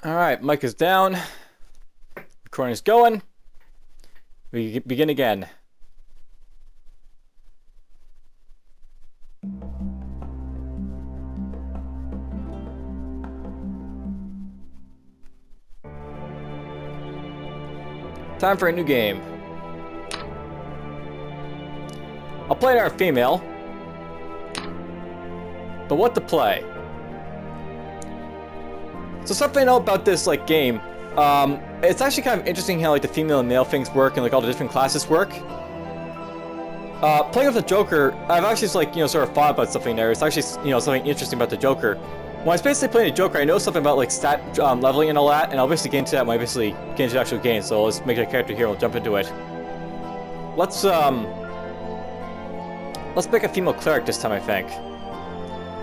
Alright, mic is down. Recording is going. We begin again. Time for a new game. I'll play our female. But what to play? So something I know about this game, it's actually kind of interesting how the female and male things work and all the different classes work. Playing with the Joker, I've actually sort of thought about something there. It's actually something interesting about the Joker. When I was basically playing the Joker, I know something about stat leveling and all that, and I'll basically get into that when I basically get into the actual game. So let's make a character here. We'll jump into it. Let's make a female cleric this time, I think.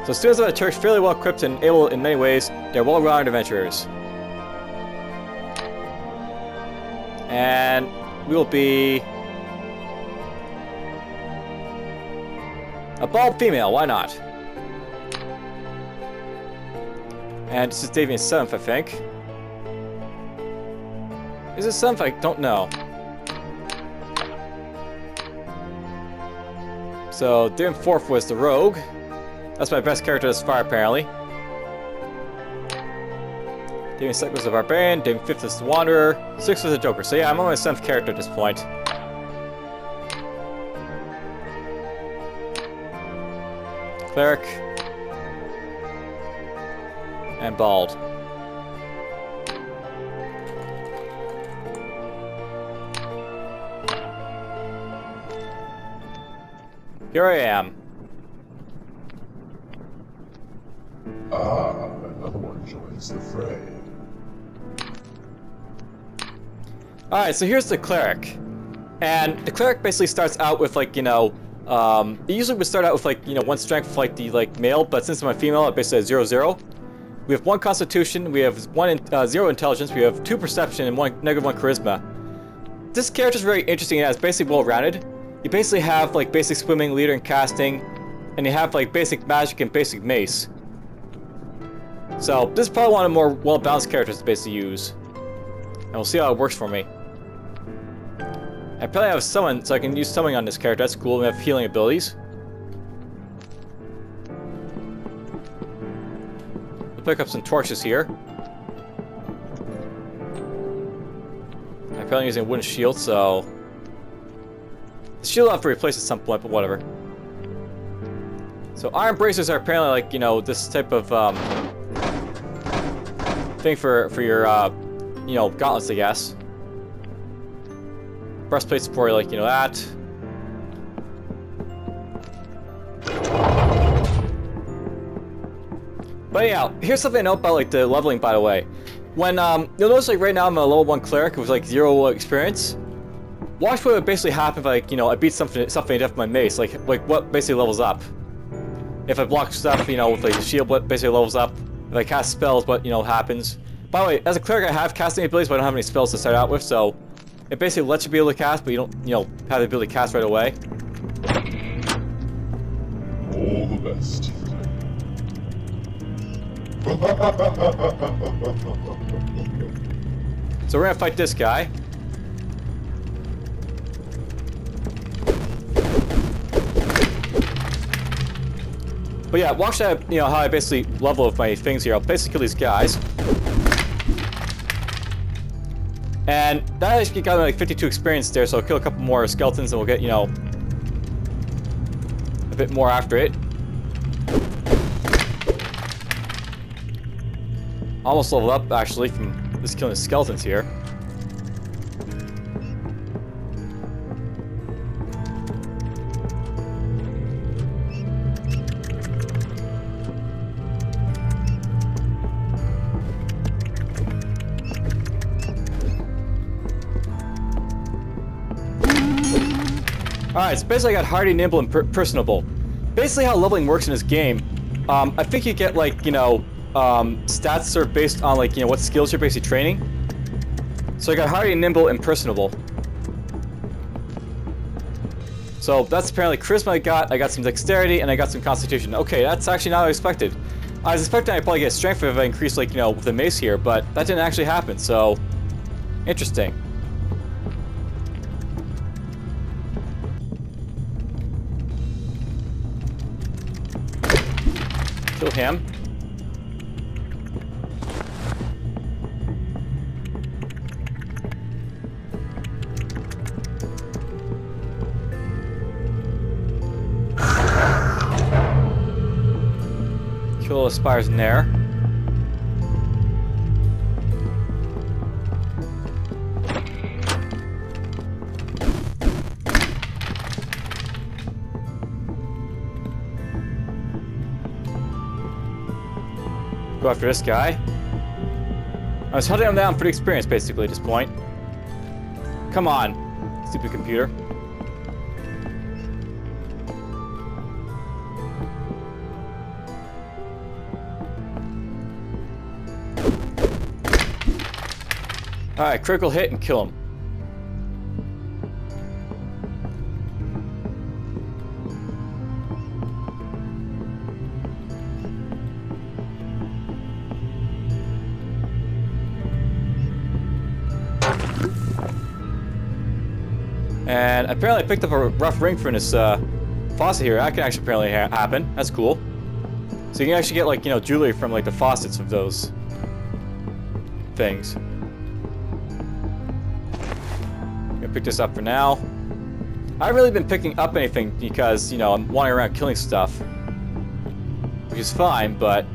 So students of the church, fairly well equipped and able in many ways, they're well-rounded adventurers. And we will be a bald female, why not? And this is Davian's 7th, I think. Is it 7th? I don't know. So Davian 4th was the rogue. That's my best character thus far, apparently. Davian 2nd was the barbarian, Davian 5th is the wanderer, 6th was the Joker. So yeah, I'm on my 7th character at this point. Cleric. And bald. Here I am. Another one joins the fray. Alright, so here's the cleric. And the cleric basically starts out with it usually would start out with 1 strength for the male, but since I'm a female, it basically has 0-0. We have 1 constitution, we have 0 intelligence, we have 2 perception, and -1 charisma. This character is very interesting, and it's basically well-rounded. You basically have basic swimming, leader, and casting, and you have basic magic and basic mace. So this is probably one of the more well-balanced characters to basically use. And we'll see how it works for me. I probably have summon, so I can use summoning on this character. That's cool. We have healing abilities. We'll pick up some torches here. I'm probably using a wooden shield, so the shield I'll have to replace at some point, but whatever. So iron bracers are apparently this type of thing for your gauntlets, I guess. Breastplates for that. But yeah, here's something I know about the leveling, by the way. When you'll notice right now I'm a level 1 cleric with 0 experience. Watch what would basically happen if I beat something with my mace. What basically levels up. If I block stuff, with the shield, what basically levels up. If I cast spells, what happens. By the way, as a cleric I have casting abilities, but I don't have any spells to start out with, so it basically lets you be able to cast, but you don't, have the ability to cast right away. All the best. So we're gonna fight this guy. But yeah, watch that, how I basically level with my things here. I'll basically kill these guys. And that actually got me 52 experience there, so I'll kill a couple more skeletons and we'll get, a bit more after it. Almost leveled up, actually, from just killing the skeletons here. Alright, so basically I got hardy, nimble, and personable. Basically how leveling works in this game, I think you get stats sort of based on what skills you're basically training. So I got hardy, nimble, and personable. So that's apparently charisma I got some dexterity, and I got some constitution. Okay, that's actually not what I expected. I was expecting I'd probably get strength if I increased, like, you know, with the mace here, but that didn't actually happen, so... Interesting. Kill him. Kill the spires in there. Go after this guy. I was hunting him down, pretty experienced basically at this point. Come on, stupid computer. Alright, critical hit and kill him. And apparently I picked up a rough ring from this faucet here. That can actually apparently happen. That's cool. So you can actually get, like, you know, jewelry from, like, the faucets of those things. Pick this up for now. I haven't really been picking up anything because, you know, I'm wandering around killing stuff, which is fine, but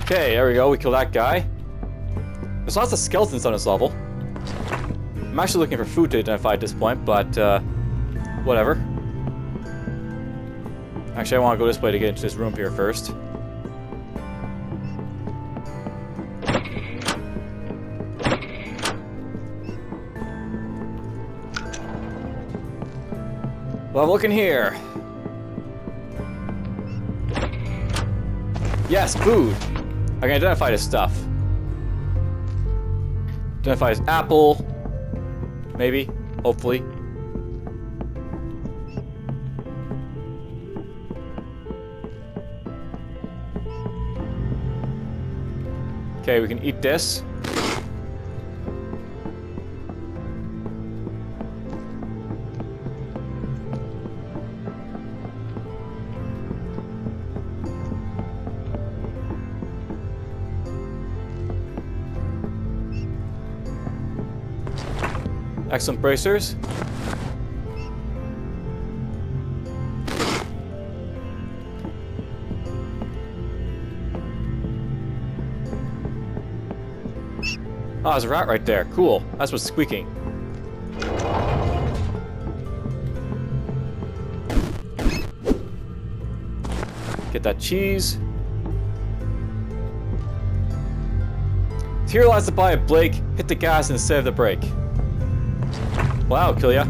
okay, there we go. We killed that guy. There's lots of skeletons on this level. I'm actually looking for food to identify at this point, but whatever. Actually, I want to go this way to get into this room here first. Well, I'm looking here. Yes, food. I can identify this stuff. Identify as apple. Maybe. Hopefully. Okay, we can eat this. Excellent bracers. Oh, there's a rat right there. Cool. That's what's squeaking. Get that cheese. Here lies the body of Blake. Hit the gas instead of the brake. Wow, kill ya.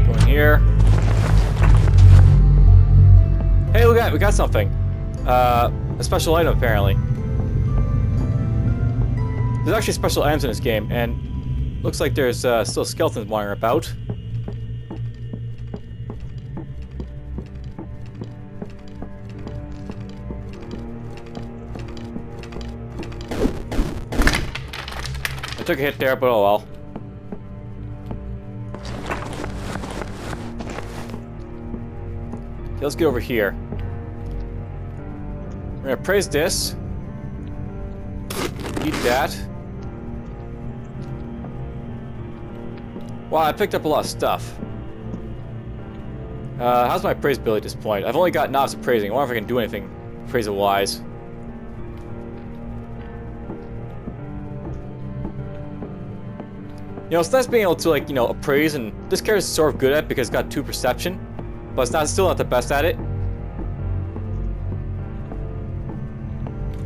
Going here. Hey, look at it, we got something. A special item apparently. There's actually special items in this game, and looks like there's still skeletons wandering about. I took a hit there, but oh well. Okay, let's get over here. We're gonna praise this. Eat that. Wow, I picked up a lot of stuff. How's my praise ability at this point? I've only got novice appraising. I wonder if I can do anything appraisal-wise. You know, it's nice being able to, like, you know, appraise, and this character's sort of good at it because it's got 2 perception, but it's still not the best at it.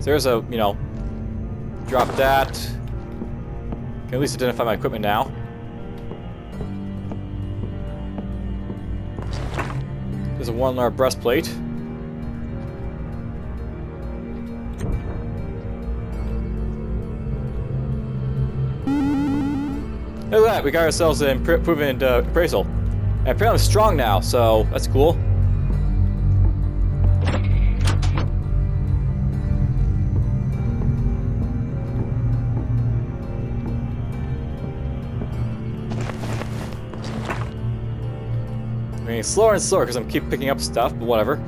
So there's a, you know, drop that. Can at least identify my equipment now. There's a 1-layer breastplate. Look at that, we got ourselves an improvement appraisal. And apparently I'm strong now, so that's cool. I mean, slower and slower because I'm keep picking up stuff, but whatever.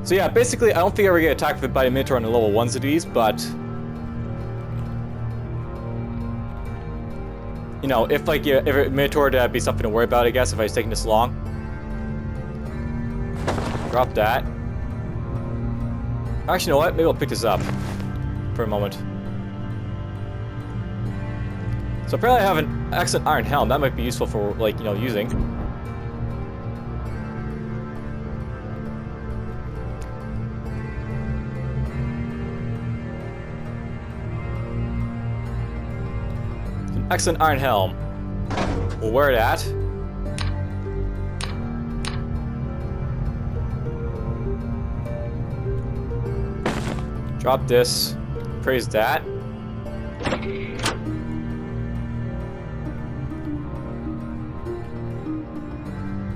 So yeah, basically, I don't think I ever get attacked by a Minotaur on the level 1s of these, but... You know, if like, if a Minotaur would be something to worry about, I guess, if I was taking this long. Drop that. Actually, you know what? Maybe I'll pick this up for a moment. So apparently I have an excellent iron helm. That might be useful for, like, you know, using. An excellent iron helm. We'll wear that. Drop this. Praise that.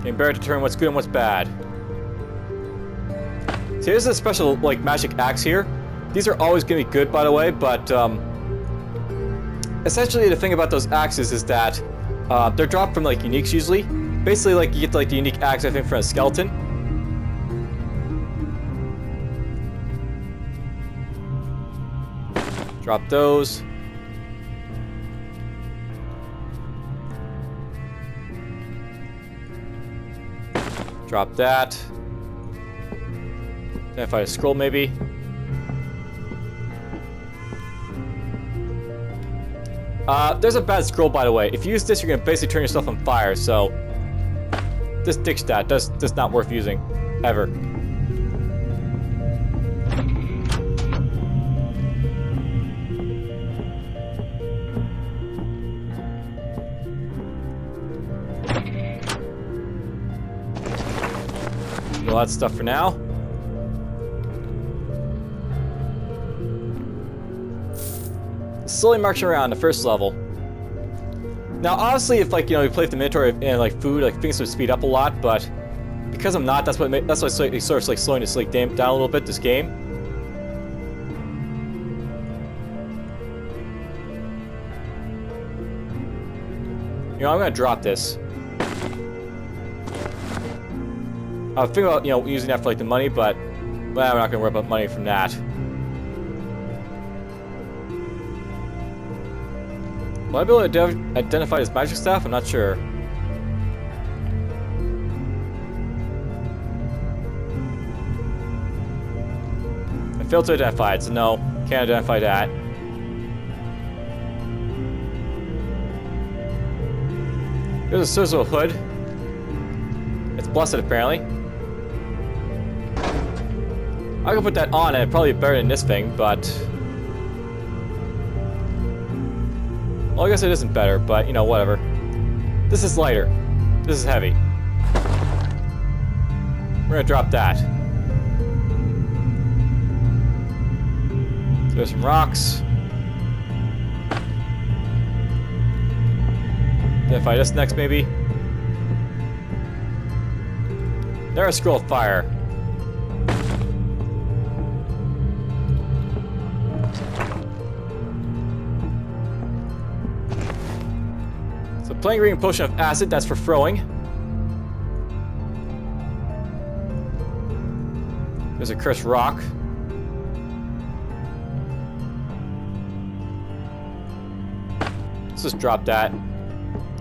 Can better determine what's good and what's bad. See, there's a special, like, magic axe here. These are always going to be good, by the way, but essentially the thing about those axes is that they're dropped from, like, uniques usually. Basically, like, you get, like, the unique axe, I think, from a skeleton. Drop those. Drop that. Identify a scroll, maybe. There's a bad scroll, by the way. If you use this, you're gonna basically turn yourself on fire, so... This ditch that. That's not worth using. Ever. All that stuff for now. Slowly marching around the first level. Now, honestly, if, like, you know, you play with the Minotaur and, like, food, like, things would speed up a lot, but because I'm not, that's why it's sort of like slowing this, like, down a little bit, this game. You know, I'm gonna drop this. I was thinking about, you know, using that for, like, the money, but well, we're not gonna worry about money from that. Will I be able to identify this magic staff? I'm not sure. I failed to identify it, so no, can't identify that. There's a Sizzle hood. It's blessed, apparently. I can put that on and it'd probably be better than this thing, but... Well, I guess it isn't better, but, you know, whatever. This is lighter. This is heavy. We're gonna drop that. So there's some rocks. Identify this next, maybe. There's a scroll of fire. So plain green potion of acid, that's for throwing. There's a cursed rock. Let's just drop that.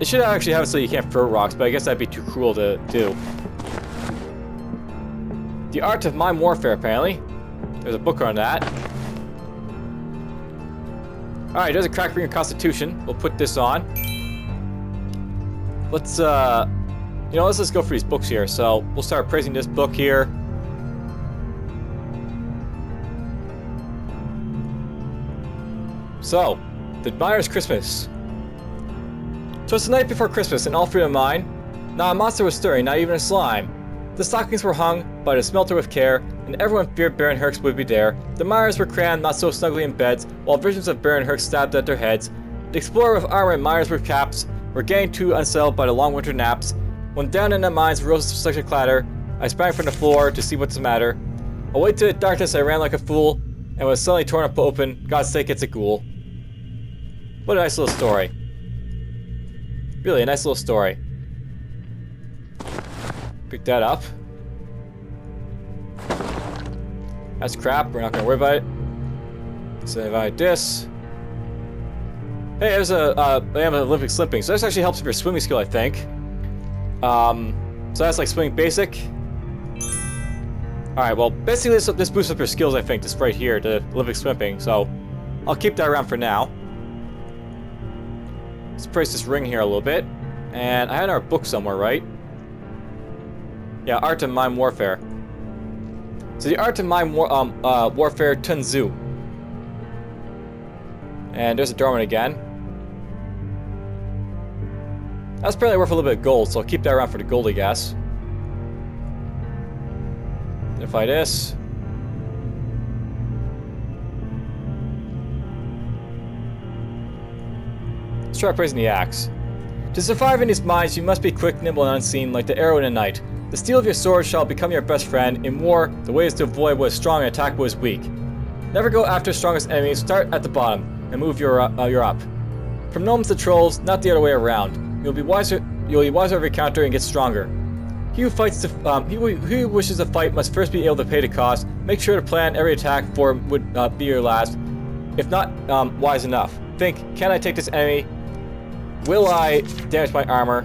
It should actually have it so you can't throw rocks, but I guess that'd be too cruel to do. The Art of Mime Warfare, apparently. There's a book on that. Alright, there's a crack for your constitution. We'll put this on. Let's, let's just go for these books here. So, we'll start praising this book here. So, the Myers Christmas. So it's the night before Christmas, and all freedom of mine. Not a monster was stirring, not even a slime. The stockings were hung by the smelter with care, and everyone feared Baron Herx would be there. The Myers were crammed not so snugly in beds, while visions of Baron Herx stabbed at their heads. The explorer with armor and Myers with caps were getting too unsettled by the long winter naps. When down in their minds rose such a clatter, I sprang from the floor to see what's the matter. Away to the darkness I ran like a fool, and was suddenly torn up open. God's sake, it's a ghoul. What a nice little story. Really, a nice little story. Pick that up. That's crap, we're not gonna worry about it. So if I this. Hey, there's I have an Olympic slipping, so this actually helps with your swimming skill, I think. So that's like swimming basic. Alright, well, basically this boosts up your skills, I think, this right here, the Olympic swimming, so I'll keep that around for now. Let's praise this ring here a little bit. And I had our book somewhere, right? Yeah, Art of Mime Warfare. So the Art of Mime Warfare Tunzu. And there's a doorman again. That's apparently worth a little bit of gold, so I'll keep that around for the gold, I guess. Identify this. Let's try praising the axe. To survive in these mines, you must be quick, nimble, and unseen, like the arrow in the night. The steel of your sword shall become your best friend. In war, the way is to avoid what is strong and attack what is weak. Never go after strongest enemies. Start at the bottom and move your up. From gnomes to trolls, not the other way around. You'll be wiser every counter and get stronger. He who who wishes to fight must first be able to pay the cost. Make sure to plan every attack for it would be your last. If not wise enough, think: can I take this enemy? Will I damage my armor?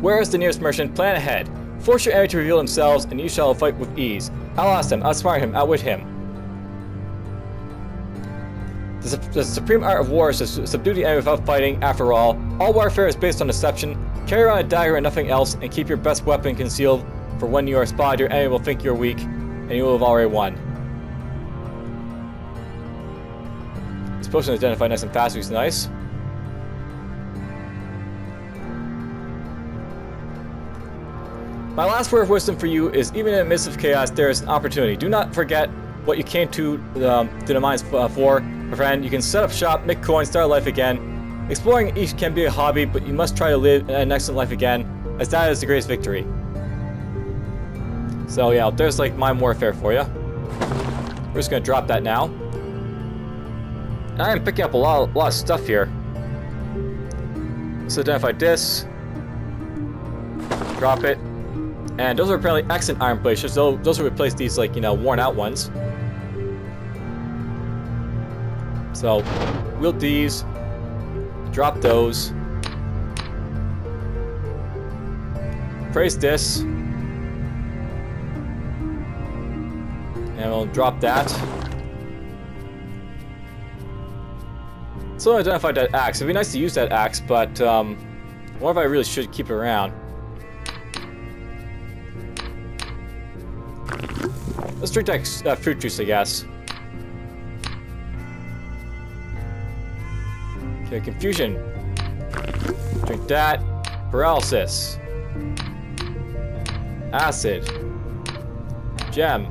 Where is the nearest merchant? Plan ahead. Force your enemy to reveal themselves, and you shall fight with ease. Outlast them, outsmart him, outwit him. The supreme art of war is to subdue the enemy without fighting. After all warfare is based on deception. Carry around a dagger and nothing else, and keep your best weapon concealed, for when you are spotted, your enemy will think you're weak, and you will have already won. This potion is identified nice and fast, which is nice. My last word of wisdom for you is: even in the midst of chaos, there is an opportunity. Do not forget what you came to the mines for, my friend. You can set up shop, make coins, start life again. Exploring each can be a hobby, but you must try to live an excellent life again, as that is the greatest victory. So yeah, there's like mine warfare for you. We're just gonna drop that now. I am picking up a lot of stuff here. Let's identify this. Drop it. And those are apparently excellent iron plates. So those will replace these, like, worn out ones. So, wield these. Drop those. Praise this. And we'll drop that. So I identified that axe. It'd be nice to use that axe, but I wonder if I really should keep it around. Let's drink that fruit juice, I guess. Okay, confusion. Drink that. Paralysis. Acid. Gem.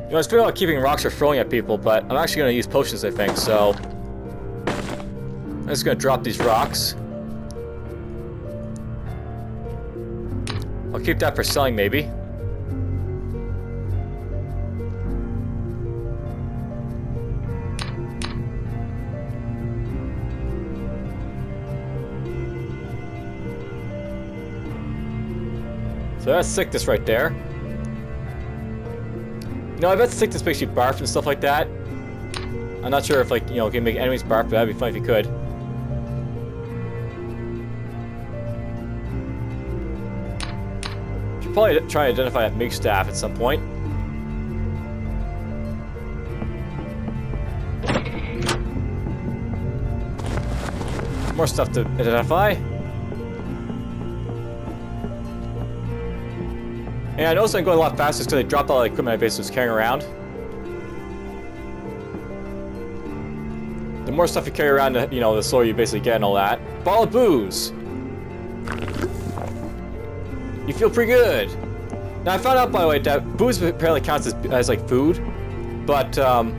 I was thinking about keeping rocks or throwing at people, but I'm actually going to use potions, I think, so I'm just going to drop these rocks. I'll keep that for selling, maybe. So that's sickness right there. I bet sickness makes you barf and stuff like that. I'm not sure if, like, can make enemies barf, but that'd be fun if you could. probably try to identify that mage staff at some point. More stuff to identify. And I noticed I'm going a lot faster because I dropped all the equipment I basically was carrying around. The more stuff you carry around, you know, the slower you basically get and all that. Bottle of booze. You feel pretty good. Now I found out, by the way, that booze apparently counts as like food, but oh,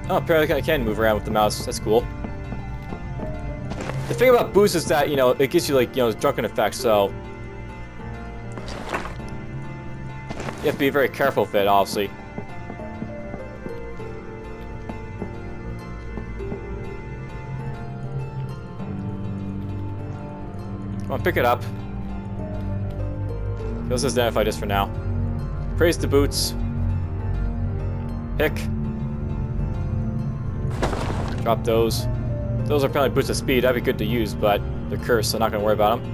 apparently I can move around with the mouse. That's cool. The thing about booze is that, you know, it gives you like, you know, drunken effects, so you have to be very careful with it, obviously. Come on, pick it up. Let's just identify this for now. Praise the boots. Hick. Drop those. Those are apparently boots of speed. That'd be good to use, but they're cursed, so I'm not gonna worry about them.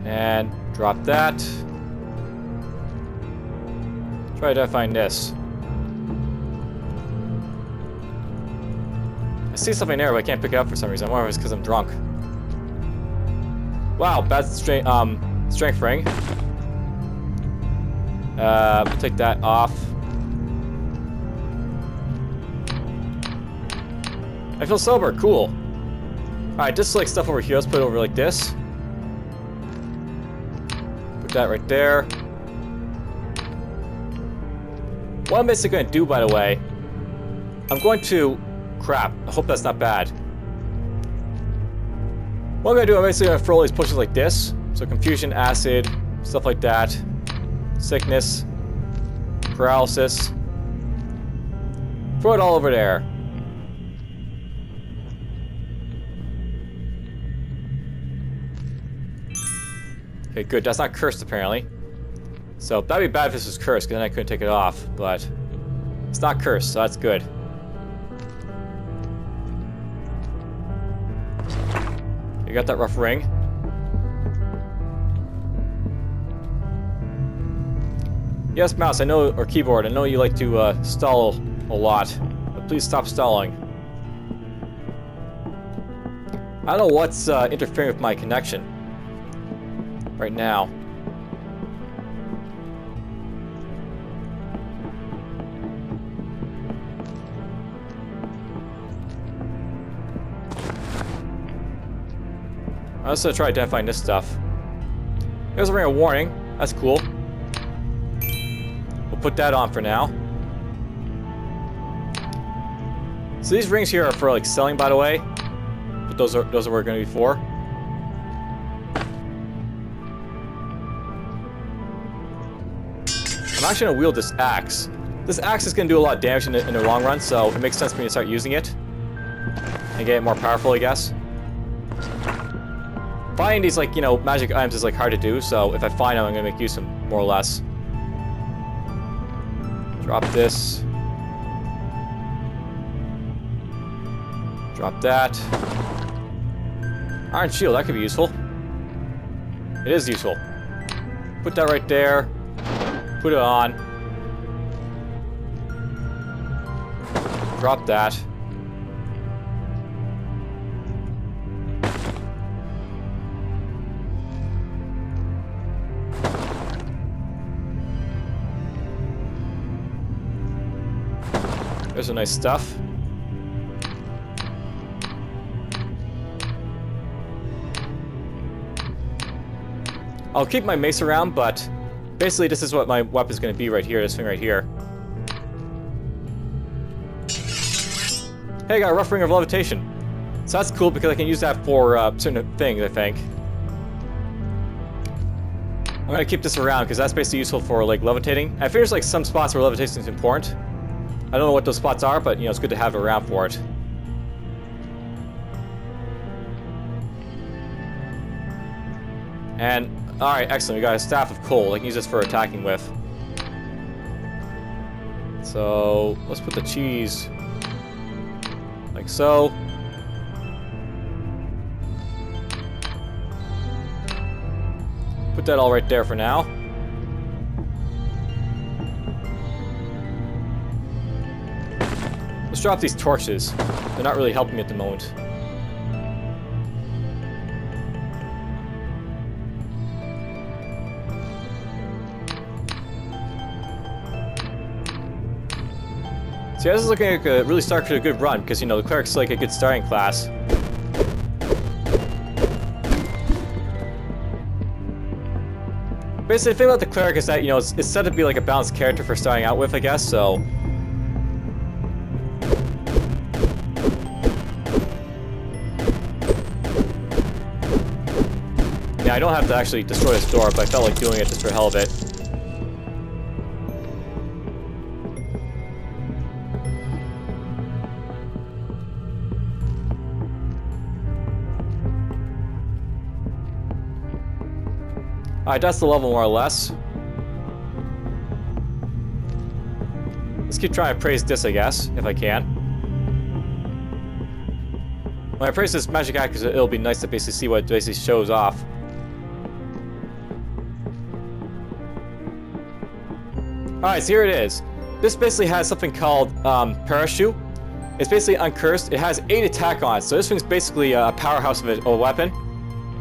And drop that. Try identifying this. I see something there, but I can't pick it up for some reason. I wonder if it's because I'm drunk. Wow, bad strength ring. We'll take that off. I feel sober, cool. Alright, just like stuff over here, let's put it over like this. Put that right there. What I'm basically going to do, by the way, I'm going to... Crap, I hope that's not bad. What I'm going to do, I'm basically going to throw all these potions like this. So confusion, acid, stuff like that. Sickness. Paralysis. Throw it all over there. Okay, good. That's not cursed, apparently. So, that'd be bad if this was cursed, because then I couldn't take it off. But it's not cursed, so that's good. You got that rough ring. Yes, mouse, I know, or keyboard, I know you like to stall a lot. But please stop stalling. I don't know what's interfering with my connection right now. I'm just gonna try identifying this stuff. There's a ring of warning. That's cool. We'll put that on for now. So these rings here are for like selling, by the way. But those are where we're gonna be for. I'm actually gonna wield this axe. This axe is gonna do a lot of damage in the long run, so it makes sense for me to start using it and get it more powerful, I guess. Finding these, like, you know, magic items is like hard to do, so if I find them, I'm gonna make use of them, more or less. Drop this. Drop that. Iron shield, that could be useful. It is useful. Put that right there. Put it on. Drop that. There's some nice stuff. I'll keep my mace around, but basically this is what my weapon's going to be right here, this thing right here. Hey, I got a rough ring of levitation. So that's cool because I can use that for certain things, I think. I'm going to keep this around because that's basically useful for like levitating. I figure there's like some spots where levitation is important. I don't know what those spots are, but you know, it's good to have it around for it. And, alright, excellent, we got a staff of coal. I can use this for attacking with. So, let's put the cheese like so. Put that all right there for now. Let's drop these torches. They're not really helping me at the moment. So yeah, this is looking like a really start to a good run, because, you know, the cleric's like a good starting class. Basically, the thing about the cleric is that, you know, it's set to be like a balanced character for starting out with, I guess, so... Yeah, I don't have to actually destroy this door, but I felt like doing it just for the hell of it. Alright, that's the level more or less. Let's keep trying to praise this, I guess, if I can. When I praise this magic act, it'll be nice to basically see what it basically shows off. Alright, so here it is. This basically has something called Parachute. It's basically uncursed. It has 8 attack on it, so this thing's basically a powerhouse of a weapon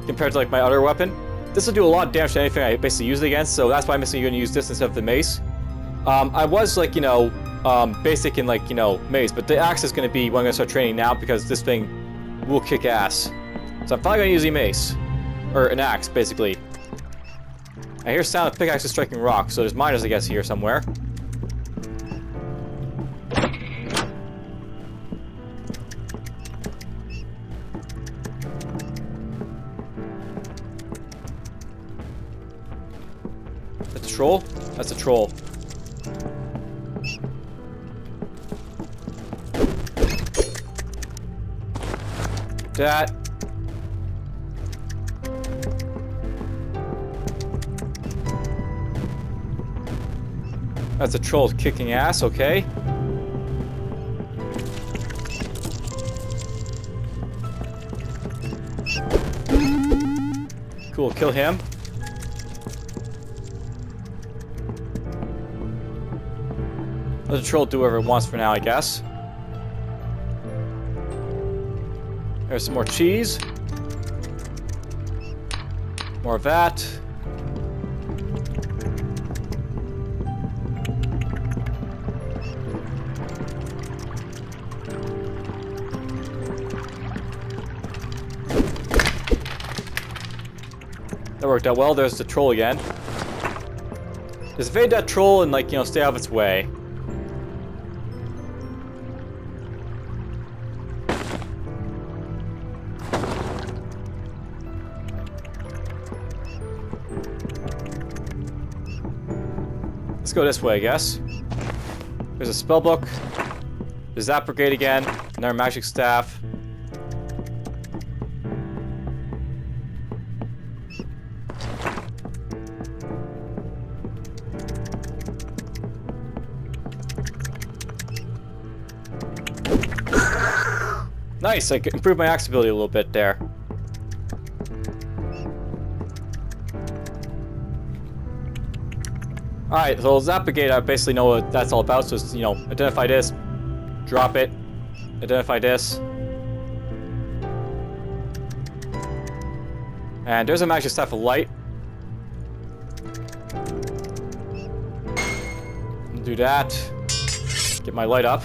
compared to like my other weapon. This will do a lot of damage to anything I basically use it against, so that's why I'm basically going to use this instead of the mace. I was like, you know, basic in like, you know, mace, but the axe is going to be what I'm going to start training now because this thing will kick ass. So I'm probably going to use a mace, or an axe, basically. I hear sound of pickaxes striking rock, so there's miners, I guess, here somewhere. That's a troll? That's a troll. That. That's a troll kicking ass, okay. Cool, kill him. Let the troll do whatever it wants for now, I guess. There's some more cheese. More of that. That worked out well. There's the troll again. Just evade that troll and, like, you know, stay out of its way. Let's go this way, I guess. There's a spell book. There's that brigade again. Another magic staff. Nice, I improved my axe ability a little bit there. Alright, so Zap Brigade, I basically know what that's all about, so it's, you know, identify this, drop it, identify this. And there's a magic staff of light. Do that. Get my light up.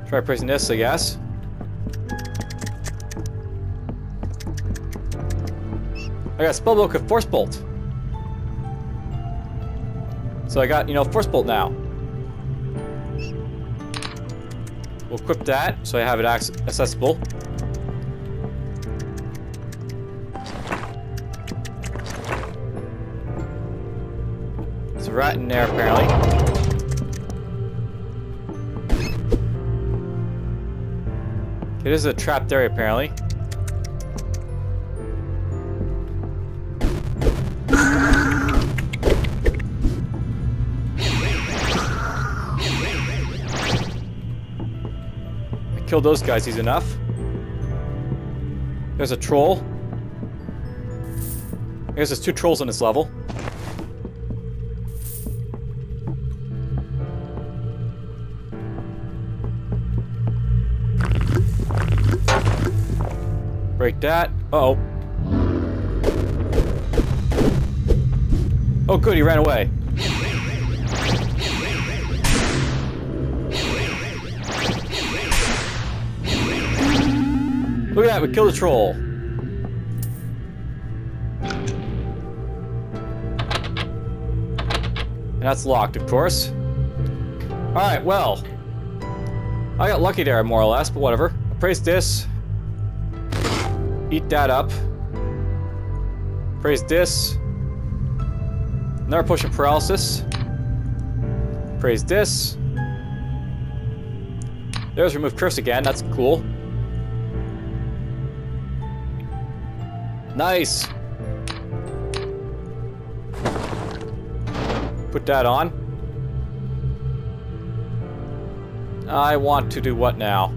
Try pressing this, I guess. I got a spellbook of Force Bolt. So I got, you know, Force Bolt now. We'll equip that so I have it accessible. There's a rat in there, apparently. It is a trapped area, apparently. I killed those guys, easy enough. There's a troll. I guess there's 2 trolls on this level. Break that. Uh-oh. Oh good, he ran away. Look at that, we killed a troll. And that's locked, of course. Alright, well. I got lucky there, more or less, but whatever. Praise this. Eat that up. Praise this. Another potion of paralysis. Praise this. There's remove curse again, that's cool. Nice! Put that on. I want to do what now?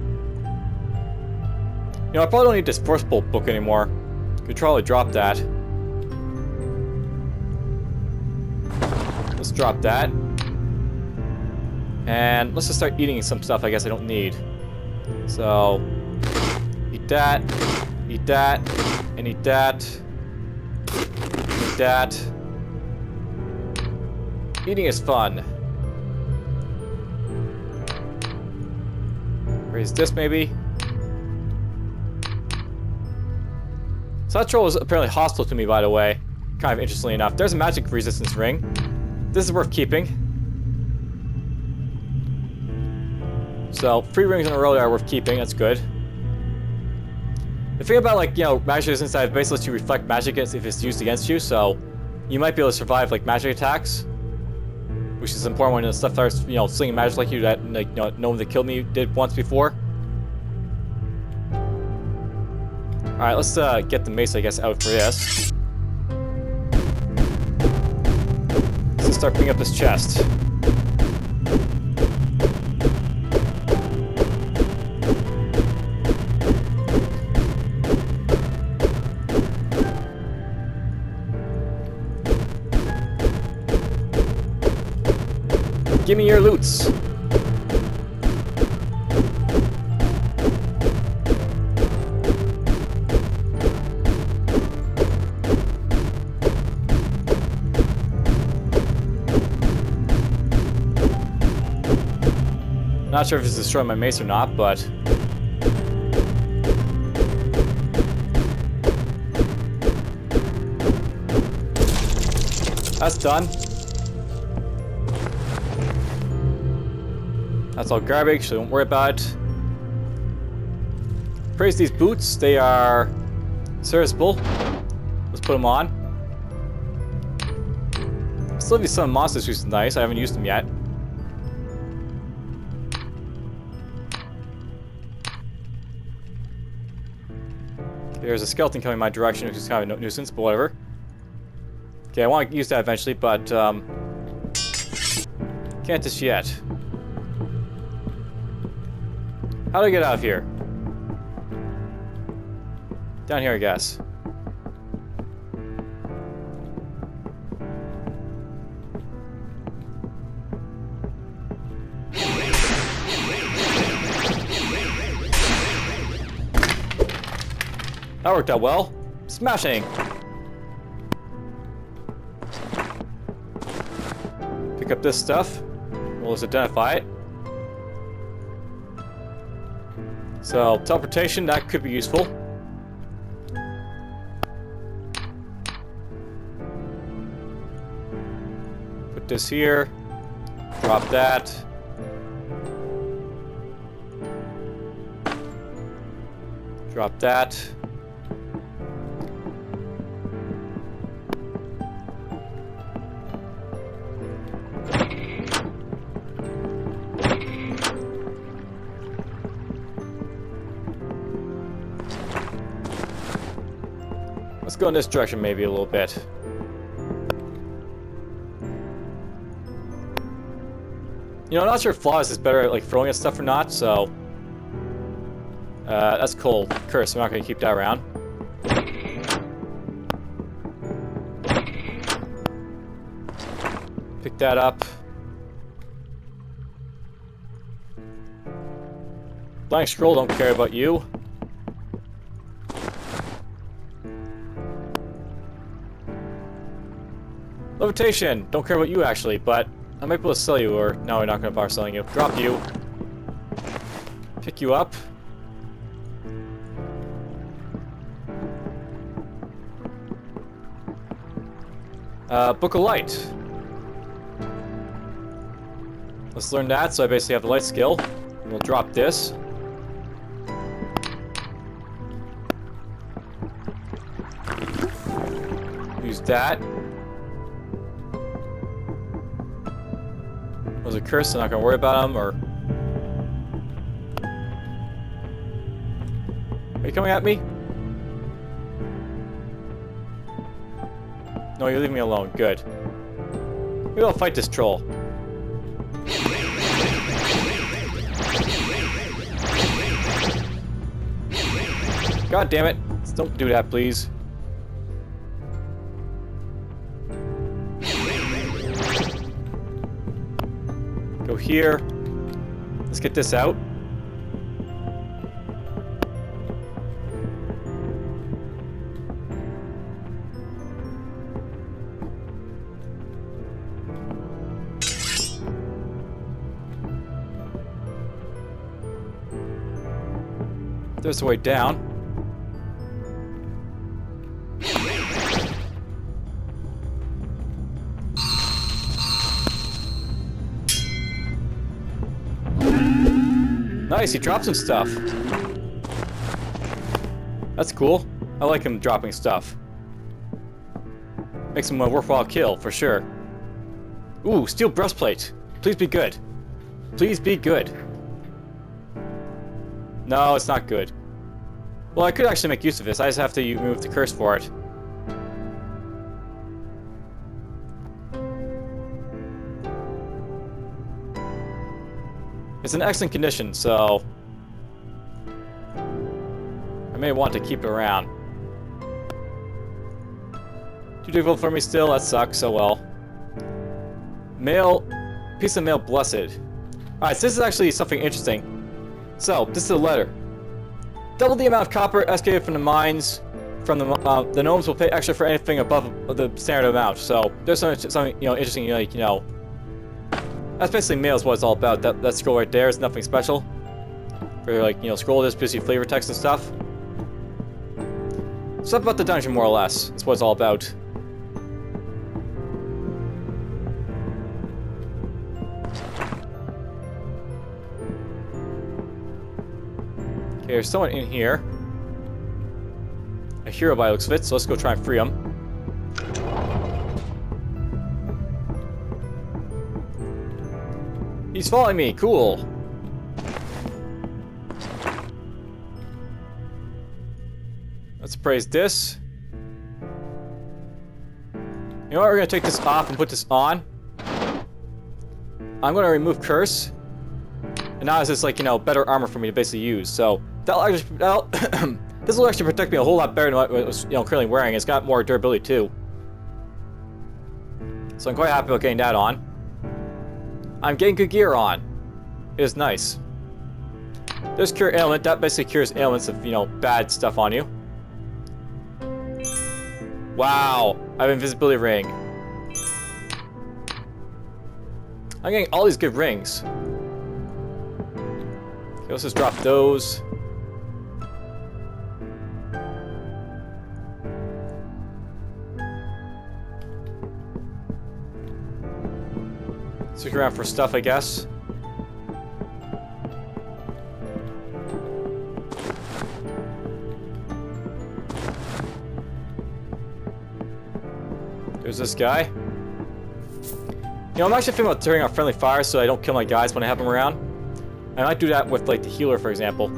You know, I probably don't need this first bolt book anymore. Could probably drop that. Let's drop that. And let's just start eating some stuff I guess I don't need. So, eat that, and eat that. Eat that. Eating is fun. Raise this maybe. So that troll is apparently hostile to me, by the way. Kind of interestingly enough. There's a magic resistance ring. This is worth keeping. So, 3 rings in a row that are worth keeping. That's good. The thing about, like, you know, magic resistance is basically lets you reflect magic if it's used against you, so you might be able to survive, like, magic attacks. Which is important when the stuff starts, you know, slinging magic like you that, like, you know, no one that killed me did once before. Alright, let's get the mace, I guess, out for this. Let's start picking up this chest. Give me your loots. Not sure if it's destroying my mace or not, but that's done. That's all garbage, so don't worry about it. Praise these boots, they are serviceable. Let's put them on. Still have some monsters, which is nice. I haven't used them yet. There's a skeleton coming my direction, which is kind of a nuisance, but whatever. Okay, I want to use that eventually, but can't just yet. How do I get out of here? Down here, I guess. That worked out well. Smashing! Pick up this stuff. We'll just identify it. So, teleportation, that could be useful. Put this here. Drop that. Drop that. Let's go in this direction maybe a little bit. You know, I'm not sure if Flawless is better at like throwing at stuff or not, so that's cool. Curse, I'm not gonna keep that around. Pick that up. Blank scroll, don't care about you. Levitation, don't care about you actually, but I might be able to sell you, or no, we're not going to bother selling you. Drop you. Pick you up. Book of Light. Let's learn that, so I basically have the light skill. And we'll drop this. Use that. Was a curse, I'm not gonna worry about them, or... Are you coming at me? No, you're leaving me alone. Good. Maybe I'll fight this troll. God damn it. Don't do that, please. Go here. Let's get this out. There's the way down. Nice, he dropped some stuff. That's cool. I like him dropping stuff. Makes him a worthwhile kill, for sure. Ooh, steel breastplate. Please be good. Please be good. No, it's not good. Well, I could actually make use of this. I just have to remove the curse for it. It's in excellent condition, so... I may want to keep it around. Too difficult for me still? That sucks, so well. Mail... Piece of mail blessed. Alright, so this is actually something interesting. So, this is a letter. Double the amount of copper excavated from the mines. From the gnomes will pay extra for anything above the standard amount. So, there's something interesting, like, that's basically mail is what it's all about. That scroll right there is nothing special. For, like, scroll this, busy flavor text and stuff. Stuff about the dungeon, more or less. That's what it's all about. Okay, there's someone in here. A hero by looks of it, so let's go try and free him. He's following me, cool. Let's appraise this. You know what, we're gonna take this off and put this on. I'm gonna remove curse. And now it's just like, better armor for me to basically use, so this will actually protect me a whole lot better than what I was, currently wearing. It's got more durability too. So I'm quite happy about getting that on. I'm getting good gear on. It is nice. There's cure ailment. That basically cures ailments of, bad stuff on you. Wow. I have an invisibility ring. I'm getting all these good rings. Okay, let's just drop those. Stick around for stuff, I guess. There's this guy. I'm actually thinking about turning off friendly fire so I don't kill my guys when I have them around. I might do that with, like, the healer, for example.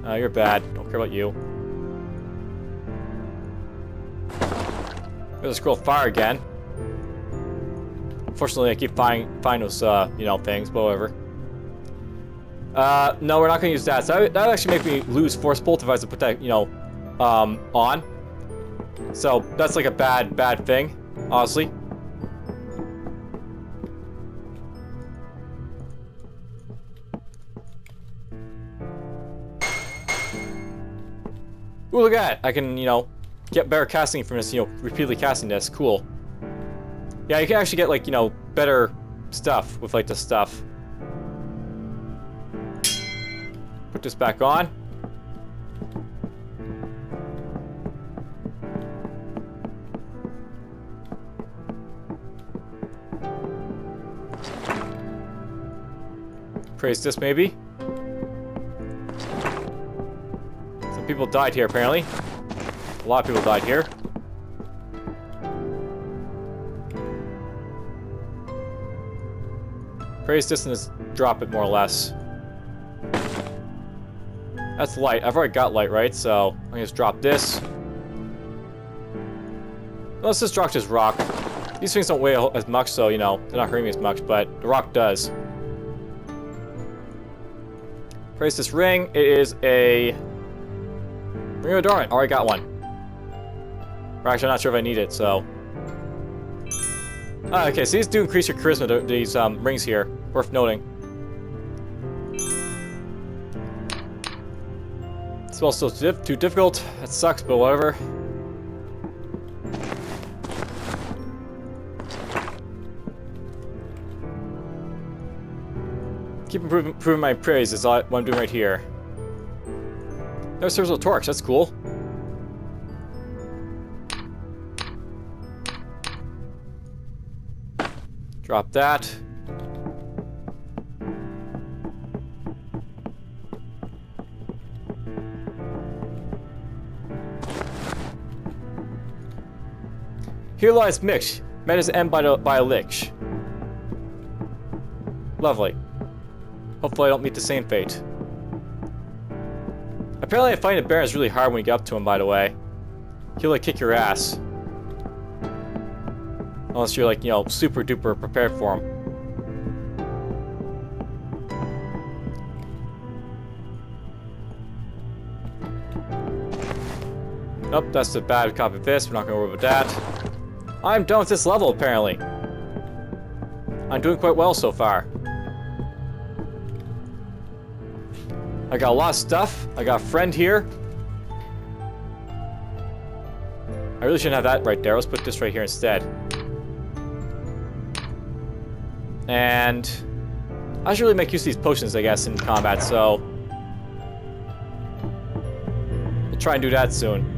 You're bad. Don't care about you. There's a scroll of fire again. Unfortunately, I keep finding those, things, but whatever. No, we're not going to use that. So that would actually make me lose Force Bolt if I was to put that, on. So, that's like a bad thing, honestly. Ooh, look at that. I can, you know, get better casting from this, you know, repeatedly casting this. Cool. Yeah, you can actually get, like, you know, better stuff with, like, the stuff. Put this back on. Praise this, maybe. Some people died here, apparently. A lot of people died here. Praise this and just drop it, more or less. That's light. I've already got light, right? So, I'm gonna just drop this. Let's just drop this rock. These things don't weigh as much, so, you know, they're not hurting me as much, but the rock does. Praise this ring. It is a ring of adornment. Already got one. Or actually, I'm not sure if I need it, so. Okay, so these do increase your charisma, these rings here. Worth noting. Spell's still too difficult. That sucks, but whatever. Keep improving my praise is what I'm doing right here. No cerebral torch, that's cool. Drop that. Here lies Mix. Met his end by a lich. Lovely. Hopefully I don't meet the same fate. Apparently fighting a Baron is really hard when you get up to him, by the way. He'll like kick your ass. Unless you're like, you know, super duper prepared for him. Nope, that's the bad copy of this. We're not gonna worry about that. I'm done with this level, apparently. I'm doing quite well so far. I got a lot of stuff. I got a friend here. I really shouldn't have that right there. Let's put this right here instead. And I should really make use of these potions, I guess, in combat, so we'll try and do that soon.